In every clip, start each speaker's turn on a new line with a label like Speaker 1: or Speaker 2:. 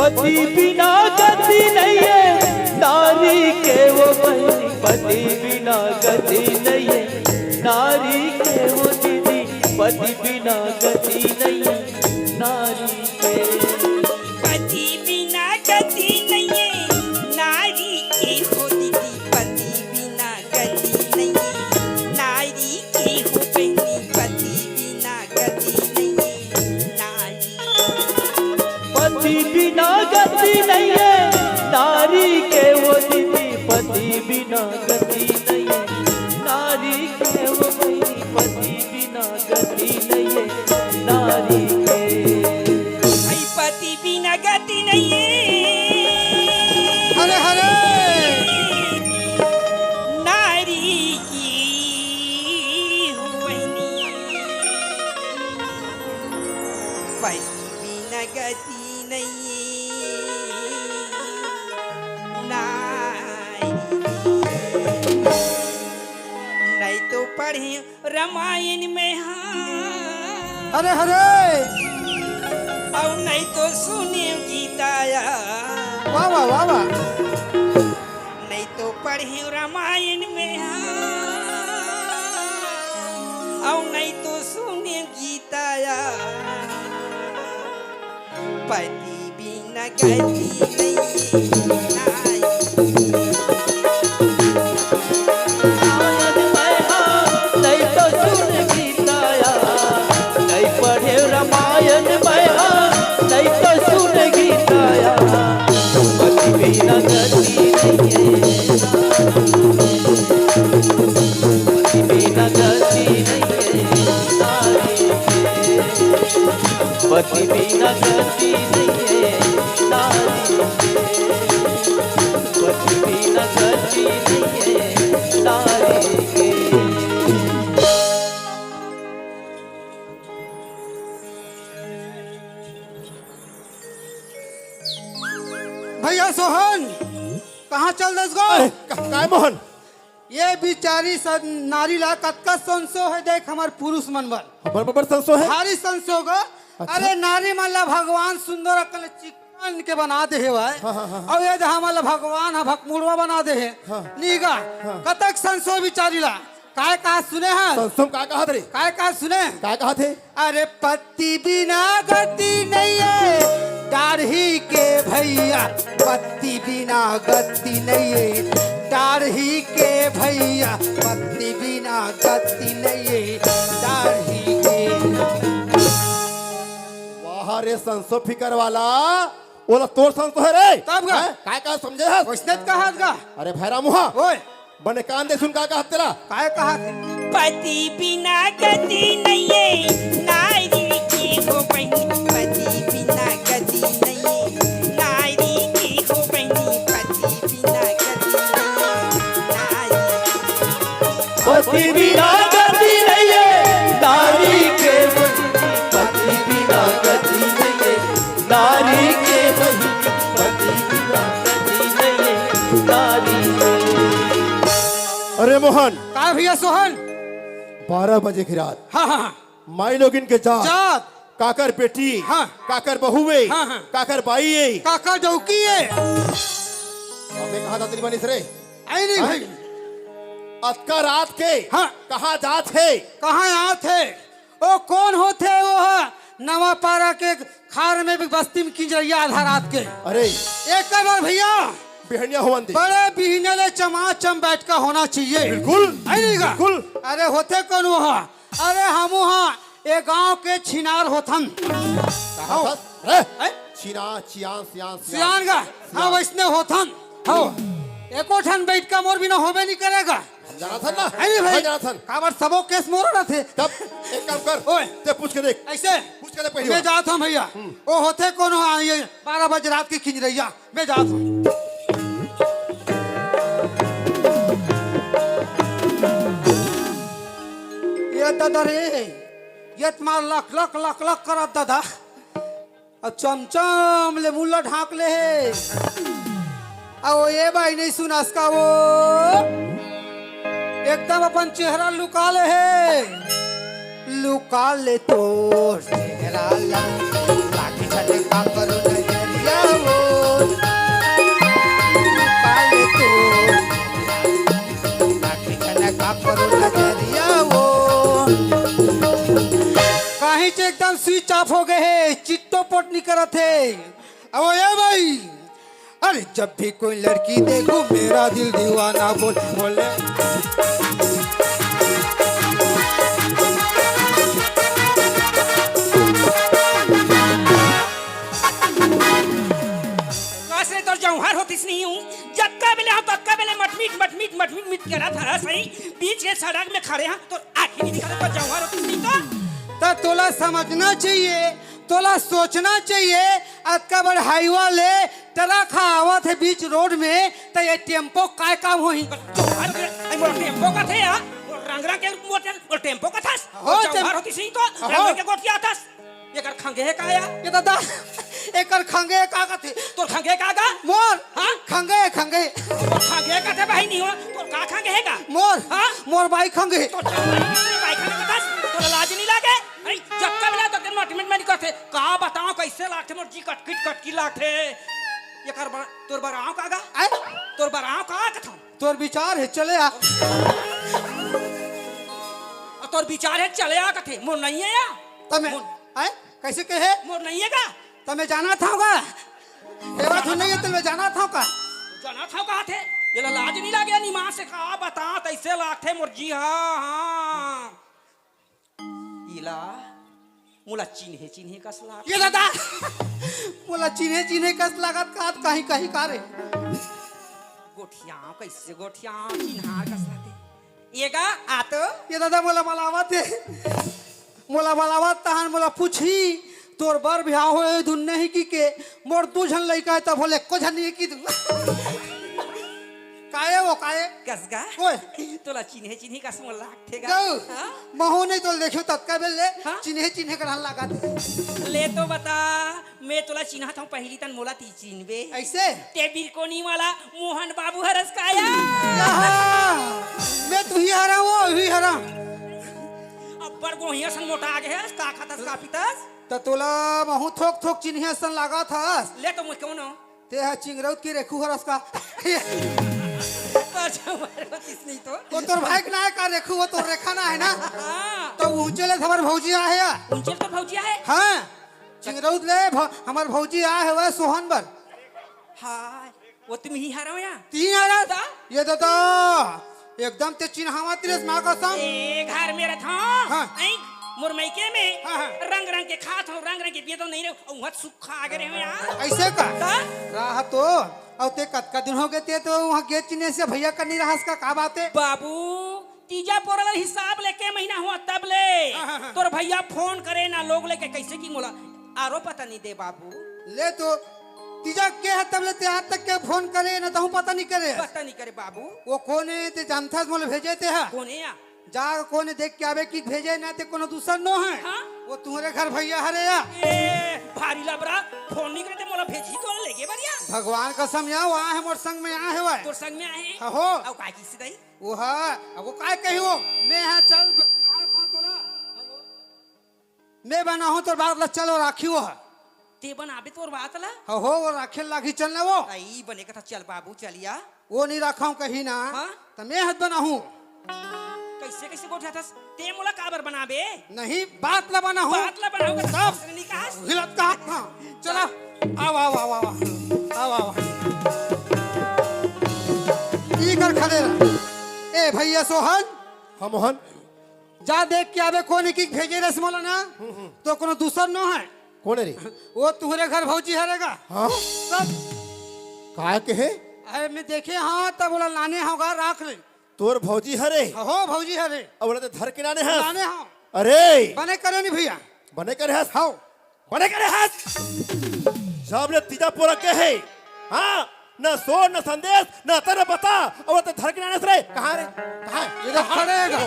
Speaker 1: पति बिना गति नहीं है नारी के वो बहनी, पति बिना गति नहीं है नारी के वो दीदी, पति बिना गति नहीं है नारी के,
Speaker 2: पति बिना गति नहीं है नारी के हो दीदी, पति बिना गति नहीं है नारी के हो बहनी, पति बिना गति नहीं है नारी,
Speaker 1: पति बिना गति नहीं है नारी के वो दीदी, पति बिना गति नहीं है नारी के वो बहनी, पति बिना गति नहीं है नारी के,
Speaker 2: भाई पति बिना गति नहीं है।
Speaker 3: हरे हरे
Speaker 2: नारी की हो बहनी, पति बिना गति नहीं है नारी, नहीं तो पढ़े रामायण में हाँ,
Speaker 3: हरे हरे
Speaker 2: और नहीं तो सुने गीताया,
Speaker 3: वाह वाह वाह वाह,
Speaker 2: नहीं तो पढ़े रामायण में हाँ, और नहीं तो सुने गीताया, पति बिना गति नहीं नारी,
Speaker 1: नहीं तो सुन गीताया, नहीं पढ़े रामायण में नहीं तो सुन गीताया, पति बिना गति नहीं है, पति बिना गति नहीं है नारी के, पति बिना गति नहीं है नारी के, पति बिना गति नहीं है नारी के।
Speaker 3: भैया सोहन कहाँ चल दस गो?
Speaker 4: काय मोहन
Speaker 3: ये बिचारी नारी ला कतका संसो है, देख हमार पुरुष मन बल
Speaker 4: बराबर संसो है।
Speaker 3: भारी संसो गो। अरे नारी मन ला भगवान सुंदर अकल चिकन के बना दे है भाई, और ये जहाँ मन ला भगवान है भकमुड़वा बना दे है नीगा, कतक संसो बिचारी ला काय कहा सुने हैं,
Speaker 4: संसो का कहा थे,
Speaker 3: काय कहा सुने,
Speaker 4: काय कहा थे,
Speaker 3: अरे पति बिना गति नहीं है दाढ़ी के भैया, पति बिना गति नहीं है दाढ़ी के भैया, पति बिना गति नहीं है दाढ़ी के।
Speaker 4: वाह रे संसो फिकर वाला, ओला तोर संसो है रे,
Speaker 3: तब गा
Speaker 4: काय का समझे है,
Speaker 3: वैष्णव कहा गा,
Speaker 4: अरे भैरा मुहा
Speaker 3: ओए
Speaker 4: बने कान दे सुन का कहा तेरा,
Speaker 3: काय कहा,
Speaker 2: पति बिना गति नहीं है नारी की हो बहनी, पति बिना गति नहीं है नारी की हो बहनी, पति बिना गति नहीं है नारी,
Speaker 1: पति बिना गति नहीं है नारी के बहनी, पति बिना गति नहीं है नारी के बहनी, पति बिना गति नहीं है नारी के।
Speaker 4: अरे मोहन
Speaker 3: काय भैया सोहन,
Speaker 4: 12 बजे की रात
Speaker 3: हाँ हाँ
Speaker 4: माई लोगिन के जात
Speaker 3: जात
Speaker 4: काकर बेटी,
Speaker 3: हाँ।
Speaker 4: काकर बहुए,
Speaker 3: हाँ, हाँ।
Speaker 4: काकर बाई,
Speaker 3: काका डौकी है,
Speaker 4: अबे कहा था तेरी बनी सरे,
Speaker 3: आई नहीं
Speaker 4: हाँ?
Speaker 3: भाई,
Speaker 4: अतका रात के
Speaker 3: हाँ।
Speaker 4: कहा जात है,
Speaker 3: कहाँ यहाँ थे, ओ कौन होते वो है नवा पारा के खार में भी बस्ती में किंजरिया आधा रात के,
Speaker 4: अरे
Speaker 3: एक बार भैया
Speaker 4: बिहनिया होवन दे,
Speaker 3: बड़े बिहने ले चमाचम बैठ का होना चाहिए,
Speaker 4: बिल्कुल
Speaker 3: आई नहीं गा?
Speaker 4: बिल्कुल।
Speaker 3: अरे होते कौन वो है, अरे हम वहाँ ये गांव के छिनार होथन,
Speaker 4: कहा था, अरे चीना चियान सियान
Speaker 3: सियान गा, हाँ वैसने होथन, हो एको ठन बैठ का मोर बिना होबे नहीं करेगा,
Speaker 4: जनार्दन ना
Speaker 3: अरे भाई
Speaker 4: जनार्दन
Speaker 3: काबर सबो केस मोर ना थे
Speaker 4: तब एक काम कर
Speaker 3: ओए।
Speaker 4: ते पूछ के देख
Speaker 3: ऐसे
Speaker 4: पूछ के देख पहली
Speaker 3: मैं
Speaker 4: बार।
Speaker 3: जाता हूँ भैया वो होते कौन हो ये 12 बजे रात की खिंच रही मैं जाता हूँ ये दादा रे ये तुम्हार लक लक लक लक करत दादा और चमचम ले मुल्ला ढाक ले है और ये भाई नहीं सुना इसका वो एकदम अपन चेहरा लुका ले है लुका ले तो चेहरा लागे छटे का करो नजरिया वो लुका ले तो लागे छटे का करो नजरिया वो कहीं से एकदम स्विच ऑफ हो गए है चिट्टो पोट नहीं करत है अब ये भाई अरे जब भी कोई लड़की देखो मेरा दिल दीवाना बोले
Speaker 2: कैसे तो जौहर होतीस नहीं हूँ जब का बेले हम तब का बेले मटमीट करा था सही बीच के सड़क में खड़े हैं तो आँखें नहीं दिखा तो जौहर होतीस नहीं
Speaker 3: तो तोला समझना चाहिए तोला सोचना चाहिए अक्का बड़ हाईवा ले ट्रक आवत है बीच रोड में तो ये टेम्पो काय काम होही
Speaker 2: जौहर आई मोर टेम्पो का थे यार रंगरा के मोटर टेम्पो का था
Speaker 3: हो,
Speaker 2: जौहर होतीस नहीं तो रंगरा के गोटिया था ये कर खंगे है का या
Speaker 3: ये दादा एकर खंगे का थे
Speaker 2: तो खंगे का गा
Speaker 3: मोर
Speaker 2: हाँ?
Speaker 3: खंगे खंगे
Speaker 2: तो खंगे का थे भाई नहीं हो तो का खंगे है का
Speaker 3: मोर
Speaker 2: हाँ?
Speaker 3: मोर भाई खंगे
Speaker 2: तो भाई खंगे का था तो लाज नहीं लागे अरे जब का बेला तो के मटमिट में निकलते का बताओ कैसे लागते मोर जी कट की लागते ये कर तोर बराव का गा
Speaker 3: आय
Speaker 2: तोर बराव का कथा
Speaker 3: तोर विचार है चले आ
Speaker 2: तोर विचार है चले आ कथे मोर नहीं है या
Speaker 3: तमे आय कैसे कहे
Speaker 2: मोर नहीं है का
Speaker 3: तमे जाना था होगा ये बात नहीं है तमे जाना था का
Speaker 2: जाना था का थे ये लाज नहीं लागे निमा से का बता कैसे लागते मोर जी हां इला मुला चिन्हे कसला
Speaker 3: ये दादा बोला चिन्हे कस लागत का कहीं कहीं कारे
Speaker 2: गोठिया कैसे गोठिया चिन्हार कसला थे येगा आतो
Speaker 3: ये दादा मोला मलावत है मोला मलावत तहन मोला पूछी तोर बर ब्याह होए दुन्ने ही की के मोर दू झन लइका त बोले को झन नहीं की काए वो काए
Speaker 2: कसगा
Speaker 3: ओए
Speaker 2: तोला चिन्हे कस मोर लागतेगा
Speaker 3: जाऊ
Speaker 2: हां
Speaker 3: महू नहीं तो देखियो तत्का बेल ले
Speaker 2: हाँ?
Speaker 3: चिन्हे करन लागत
Speaker 2: ले तो बता मैं तोला चिन्हत हूं पहली तन मोला ती चिन्हबे
Speaker 3: ऐसे
Speaker 2: ते बिरकोनी वाला मोहन बाबू हरस काया
Speaker 3: मैं तू ही हरा वो ही हरा
Speaker 2: अब्बर गोहिया सन मोटा आगे है का खातस का पितस
Speaker 3: त तोला महू थोक थोक चिन्हे सन लागत हस
Speaker 2: ले तो मुझ कौन हो
Speaker 3: ते हा चिंगरौत की रेखू हरस का
Speaker 2: अच्छा मारो किस नहीं तो
Speaker 3: वो तोर भाई के ना का रेखू वो तोर रेखा ना है ना
Speaker 2: हां
Speaker 3: तो ऊंचे ले हमर भौजी आ है
Speaker 2: उनचल तो भौजिया है
Speaker 3: हां चिंगरौत ले हमर भौजी आ है वह सोहन बर
Speaker 2: हां वो तुम ही हारो या
Speaker 3: तीन हरा
Speaker 2: दा?
Speaker 3: ये दादा एकदम ते चिन्हावा तिरस मां कसम
Speaker 2: ए घर मेरा था
Speaker 3: हाँ।
Speaker 2: आई मुरमैके में
Speaker 3: हाँ, हाँ।
Speaker 2: रंग रंग के खात हो रंग रंग के पिए तो नहीं रहे वहां सुखा आगे रहे हो यार
Speaker 3: ऐसे का
Speaker 2: दा?
Speaker 3: राह तो और ते कतका दिन हो गए ते तो वहां गेट चिन्हे से भैया का नहीं रहा का बात है
Speaker 2: बाबू तीजा पोरल हिसाब लेके महीना हुआ तब ले तोर भैया फोन करे ना लोग लेके कैसे की मोला आरो पता नहीं दे बाबू
Speaker 3: ले तो तीजा के है तब ले ते आज तक के फोन करे ना तो पता नहीं करे
Speaker 2: पता नहीं करे बाबू
Speaker 3: वो कोने ते जानथा मोले भेजे ते है
Speaker 2: कौन है या
Speaker 3: जा कोने देख के आवे की भेजे ना ते कोनो दूसर नो है
Speaker 2: हाँ?
Speaker 3: वो तुम्हारे घर भैया हरे या
Speaker 2: ए भारी लबरा फोन नहीं करे मोला भेजी तो लेगे बढ़िया
Speaker 3: भगवान कसम या वहाँ है मोर संग में आ है वह
Speaker 2: तोर संग में आए हैं
Speaker 3: हो
Speaker 2: औ का की सीधाई
Speaker 3: वो है अब वो काय कही वो मैं है चल आए कौन तोला मैं बना हूँ तो बात ला चलो राखी वो है
Speaker 2: ते बनाबे तोर बात ला
Speaker 3: हो वो राखे लागी चलना वो
Speaker 2: आई बने का था चल बाबू चलिया
Speaker 3: वो नहीं रखा हूँ कहीं ना
Speaker 2: हाँ?
Speaker 3: तो मैं हद बना हूँ
Speaker 2: कैसे कैसे गोठा था ते मोला काबर बनाबे
Speaker 3: नहीं बात ला बना हूँ
Speaker 2: बात ला बनाओगे
Speaker 3: सब।
Speaker 2: निकास
Speaker 3: हिलत का हाथ हाँ चला आओ आओ आओ आओ आओ आओ ये कर खड़े रह ए भैया सोहन
Speaker 4: हाँ मोहन
Speaker 3: जा देख के आवे कौन की भेजे रसमोला ना तो कोनो दूसर नो है
Speaker 4: कौन है रे
Speaker 3: वो तुम्हारे घर भौजी हरेगा
Speaker 4: हाँ
Speaker 3: सब
Speaker 4: काय के है
Speaker 3: अरे मैं देखे हाँ तब बोला लाने होगा राख ले
Speaker 4: तोर भौजी हरे
Speaker 3: हो भौजी हरे
Speaker 4: अब बोला धर के नाने है
Speaker 3: लाने हाँ
Speaker 4: अरे
Speaker 3: बने करे नहीं भैया
Speaker 4: बने करे हस
Speaker 3: हाँ
Speaker 4: बने करे हस जब ले तीजा पूरा के है हाँ न सो न संदेश न तर बता अब तो धर के नाने से रे कहाँ रे कहाँ
Speaker 3: इधर खड़ेगा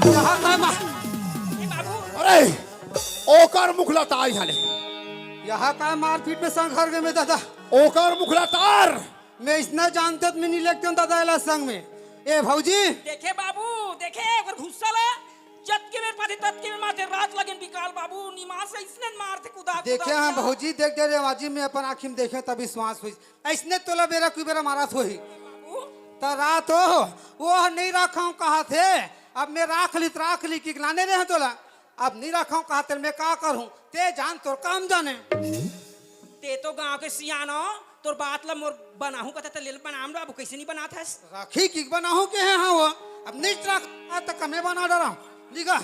Speaker 3: यहाँ का मा
Speaker 4: अरे ओकर मुखला तार झाले
Speaker 3: यहाँ का मारपीट में संग घर गए में दादा
Speaker 4: ओकर मुखला तार
Speaker 3: मैं इतना जानते तो मैं नहीं लेते हूँ दादा इला संग में ए भौजी
Speaker 2: देखे बाबू देखे अगर घुसल है जत के मेरे पाथे तत के मेरे माथे रात लगन बिकाल बाबू निमास से इसने मारते कुदा
Speaker 3: देखे हाँ भौजी देख दे रे आवाजी में अपन आँखी में देखे तभी श्वास हुई ऐसने तोला बेरा कोई बेरा मारा थो ही तो रात हो वो नहीं रखा हूँ कहा थे अब मैं राख ली कि लाने रहे तोला अब नहीं रखा हूँ कहा थे मैं क्या करूँ ते जान तो काम जाने
Speaker 2: ते तो गांव के सियानो तोर बात ला मोर बनाहू कथा त लेल बनाम बाबू कैसे नहीं बनात हस
Speaker 3: राखी की बनाहू के हैं हाँ वो अब नहीं रखा तो कमे बना डरा लिखा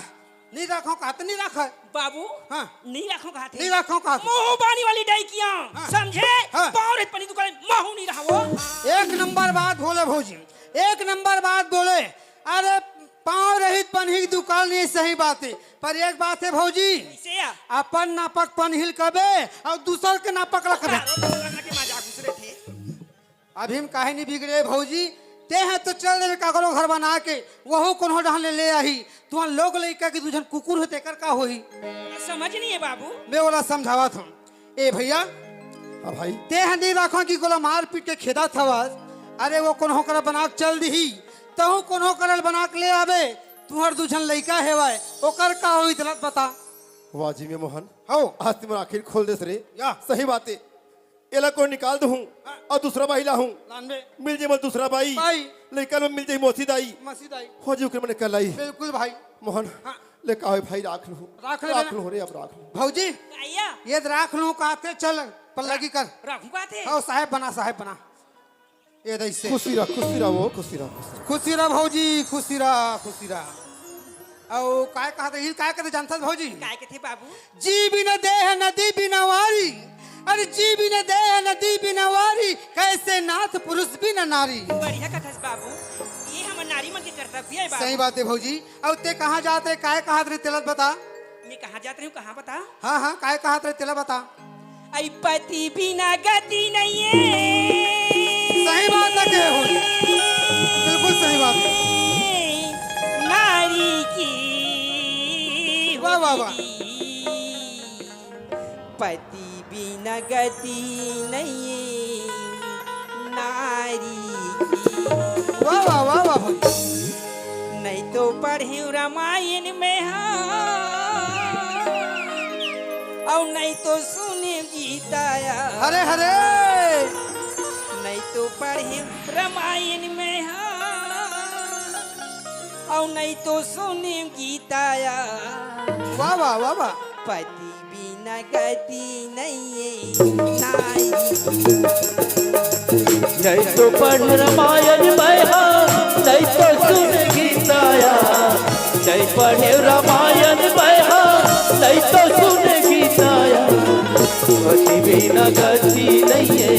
Speaker 3: नहीं रखा कहा तो नहीं रखा
Speaker 2: बाबू
Speaker 3: हाँ
Speaker 2: नहीं रखो कहा थे
Speaker 3: नहीं रखा कहा
Speaker 2: मोह बानी वाली डाई किया समझे
Speaker 3: हाँ।
Speaker 2: पावर पनी दुकान महू नहीं रहा वो
Speaker 3: एक नंबर बात बोले भौजी एक नंबर बात बोले अरे पाँव रहित पनही की दुकान नहीं सही बात है पर एक बात है भौजी
Speaker 2: कैसे या
Speaker 3: अपन नापक पनहिल कबे और दूसर के नापक रख दे
Speaker 2: के मजाक घुसरे थे
Speaker 3: अभी हम काहे नहीं बिगड़े भौजी ते हैं तो चल रहे काकरो घर बना के वहू कोनो ढहल ले आई तुम लोग लइका के दूजन कुकुर होते कर का होई
Speaker 2: समझ नहीं है बाबू
Speaker 3: मैं वाला समझावा था ए भैया
Speaker 4: हाँ भाई
Speaker 3: ते हैं नहीं रखो कि गोला मार पीट के खेदा था अरे वो कोनो कर बना के चल दी तहु कोनो करल बना के ले आवे तुहर दूजन लइका हेवाय ओकर का होई तलत बता
Speaker 4: वाजी में मोहन
Speaker 3: हो
Speaker 4: आज तुम आखिर खोल दे रे
Speaker 3: या
Speaker 4: सही बात है एला को निकाल दूं और दूसरा भाई लाऊं
Speaker 3: लानबे
Speaker 4: मिल जाए दूसरा भाई
Speaker 3: भाई
Speaker 4: लेकिन में मिल जाए मोसी दाई
Speaker 3: मसीद आई
Speaker 4: हो जी मैंने कल आई
Speaker 3: बिल्कुल भाई
Speaker 4: मोहन
Speaker 3: हाँ।
Speaker 4: ले कहा भाई राख लूं
Speaker 3: राख ले
Speaker 4: राख लूं रे अब राख लूं
Speaker 3: भौजी
Speaker 2: आइया
Speaker 3: ये राख लूं कहते चल पल्लगी कर
Speaker 2: रखूंगा थे
Speaker 3: आओ साहेब बना ये दैसे
Speaker 4: खुशी रह वो खुशी रह
Speaker 3: खुशी रह भौजी खुशी रह औ काय कहते हिल काय कहते जानता भौजी
Speaker 2: काय के थे बाबू
Speaker 3: जी बिना देह नदी बिना वारी अरे जी बिना देह नदी बिना वारी कैसे नाथ पुरुष बिना नारी
Speaker 2: बढ़िया कथा बाबू ये हम नारी मन के कर्तव्य है बाबू
Speaker 3: सही बात है भौजी और ते कहाँ जाते काय कहा रे तेलत बता
Speaker 2: मैं कहाँ जात रही हूँ कहाँ बता
Speaker 3: हाँ काय कहा रे तेला बता
Speaker 2: आई पति बिना गति नहीं है
Speaker 3: सही बात है के हो बिल्कुल सही बात है
Speaker 2: नारी की
Speaker 3: वाह वाह वाह
Speaker 2: पति बिना गति नहीं नारी की
Speaker 3: वाह वाह वाह वाह भौजी
Speaker 2: नहीं तो पढ़ी रामायण में और नहीं तो सुने गीताया
Speaker 3: हरे हरे
Speaker 2: नहीं तो पढ़े रामायण में और नहीं तो सुने गीताया
Speaker 3: वाह वाह वाह वाह
Speaker 2: पति बिना गति नहीं है नारी
Speaker 1: नहीं तो पढ़ रामायण बहा नहीं तो सुन गीताया नहीं पढ़े रामायण बहा नहीं तो सुन गीताया पति बिना गति नहीं है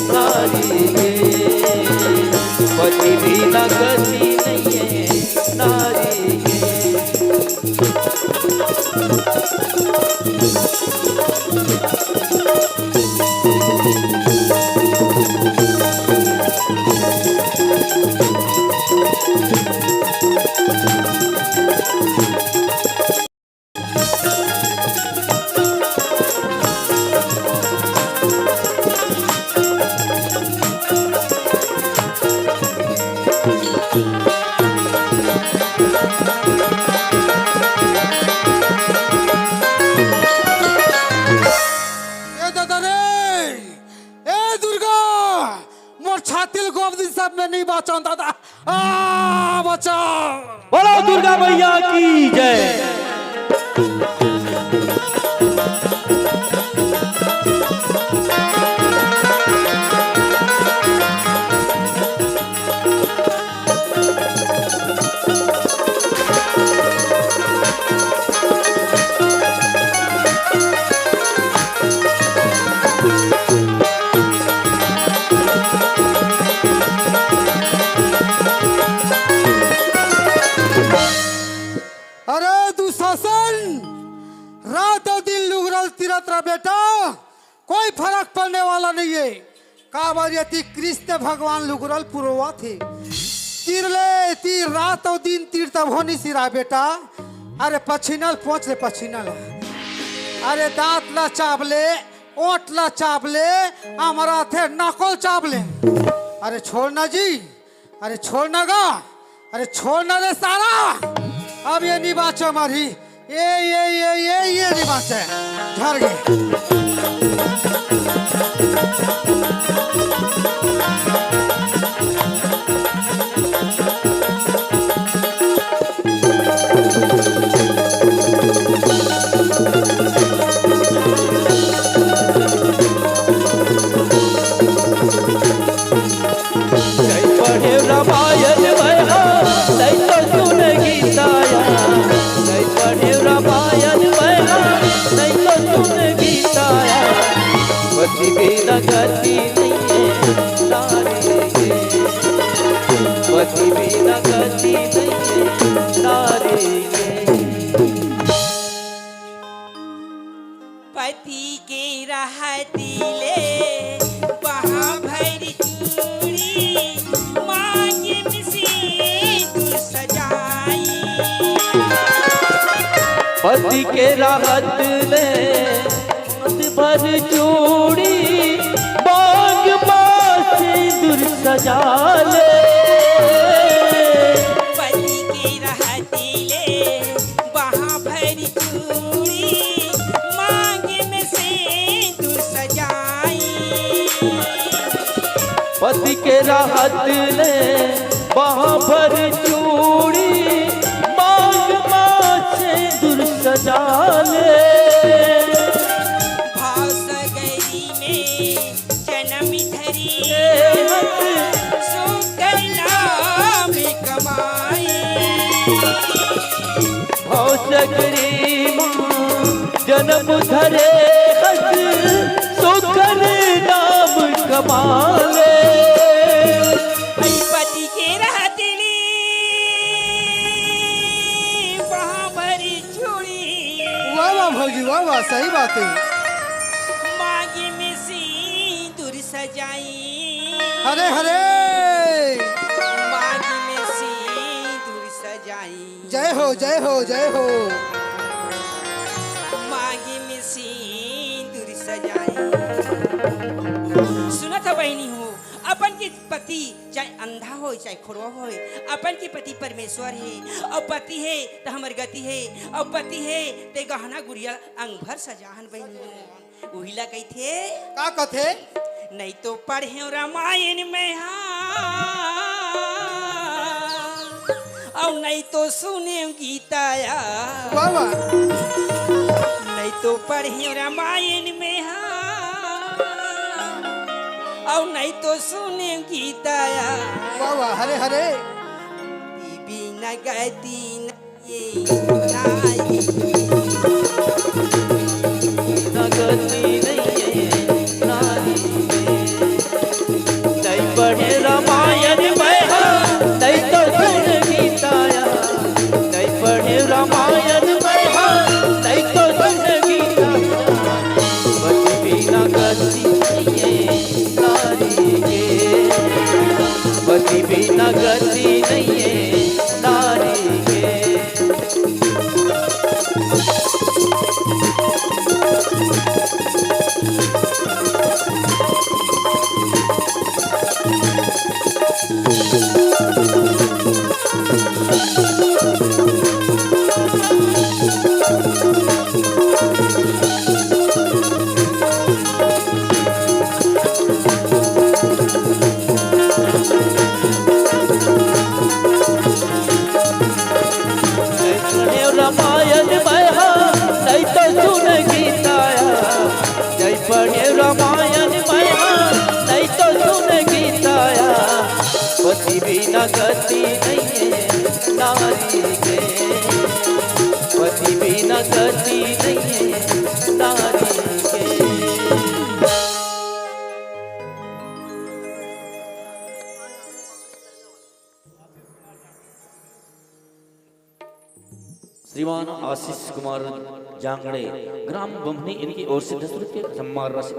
Speaker 1: नारी के पति बिना गति नहीं है नारी के
Speaker 3: छातिल गोब दिन सब में नहीं बचाऊं दादा आ बचाओ
Speaker 1: बोलो दुर्गा मैया की जय।
Speaker 3: यति कृष्ण भगवान लुगरल पुरवा थे तीरले तीर रात और दिन तीर तब होनी सिरा बेटा अरे पछिनल पहुंच ले पछिनल अरे दांत ला चावले ओट ला चावले हमारा थे नकल चावले अरे छोड़ना जी अरे छोड़ना गा अरे छोड़ना रे सारा अब ये नहीं बाचा मारी ये नहीं बाचा झड़ गए
Speaker 1: पढ़े रामायण बहा नहीं तो सुन गीताया नहीं पढ़े रामायण बहा नहीं तो सुन गीताया पति बिना गति नहीं है नारी के पति बिना गति नहीं है नारी के
Speaker 2: पति के रहती ले वहाँ भर चूड़ी मांगे में सिंदूर सजाई
Speaker 1: पति के राहत ले भर चूड़ी बाग पास सिंदूर सजा ले
Speaker 2: पति के रहती ले वहाँ भर चूड़ी मांगे में सिंदूर सजाई
Speaker 1: पति के राहत ले वहाँ भर चूड़ी मांग माँ सिंदूर सजा ले
Speaker 2: भाव सगरी में जन्म धरी सुकर नाम कमाई
Speaker 1: भाव सगरी माँ जन्म धरे सुखन नाम कमाले
Speaker 2: पति के रहती वहाँ भरी चूड़ी
Speaker 3: वाह वाह भौजी वाह वाह सही बात है
Speaker 2: मांगे में सिंदूर सजाई
Speaker 3: हरे हरे
Speaker 2: मांगे में सिंदूर सजाई
Speaker 3: जय हो जय हो जय हो
Speaker 2: मांगे में सिंदूर सजाई सुना था बहनी हो अपन के पति चाहे अंधा हो चाहे खुरवा हो अपन के पति परमेश्वर है और पति है तो हमर गति है और पति है ते गहना गुड़िया अंग भर सजाहन बहनी उहिला कही थे
Speaker 3: का कथे
Speaker 2: नहीं तो पढ़े रामायण में और नहीं तो सुने गीताया
Speaker 3: वाह वाह
Speaker 2: नहीं तो पढ़े रामायण में और नहीं तो सुने गीताया
Speaker 3: वाह वाह हरे हरे
Speaker 2: बिना गति नहीं
Speaker 1: गति नहीं है नारी नहीं पढ़े रामायण बहा नहीं तो सुन गीताया नहीं पढ़े रामायण बहा नहीं तो सुन गीताया पति बिना गति नहीं है नारी के पति बिना गति नहीं है नारी के रामायण बहा नहीं तो सुन गीताया जय पढ़े रामायण बहा नहीं तो सुन गीताया पति बिना गति नहीं है नारी के पति बिना गति नहीं है नारी के श्रीमान आशीष कुमार जांगड़े ग्राम बम्हनी इनकी ओर से 10 रुपये सम्मान राशि